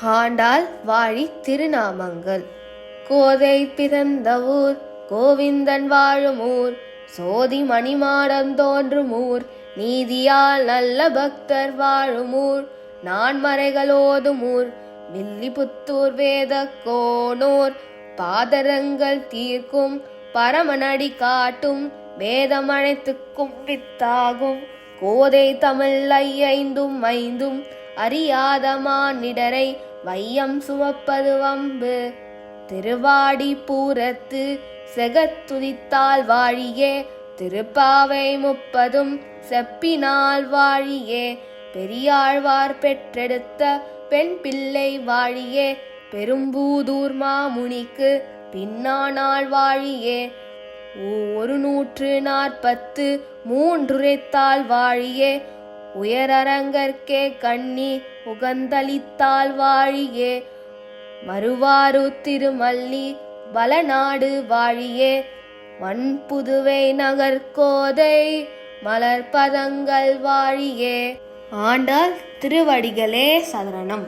ஆண்டாள் வாழி திருநாமங்கள். கோதை பிறந்த ஊர், கோவிந்தன் வாழும் ஊர், சோதி மணிமாடம் தோன்றும் ஊர், நீதியால் நல்ல பக்தர் வாழும் ஊர், நான்மறைகள் ஓதும் ஊர், வில்லிபுத்தூர் வேத கோனூர், பாதரங்கள் தீர்க்கும் பரமனடி காட்டும், வேதம் அனைத்துக்கும் வித்தாகும், கோதை தமிழ் ஐந்தும் ஐந்தும் அறியாத மானிடரை வையம் சுமப்பது வம்பு, திருவாடி பூரத்து செகத்துதித்தால் வாழியே, திருப்பாவை 30 செப்பினால் வாழியே, பெரியாழ்வார் பெற்றெடுத்த பெண் பிள்ளை வாழியே, பெரும்பூதூர் மாமுனிக்கு பின்னானால் வாழியே, 143 வாழியே, உயரரங்கற்கே கண்ணி உகந்தளித்தால் வாழியே, மறுவாரு திருமல்லி வளநாடு வாழியே, மண்புதுவை நகர்கோதை மலர்பதங்கள் வாழியே. ஆண்டாள் திருவடிகளே சரணம்.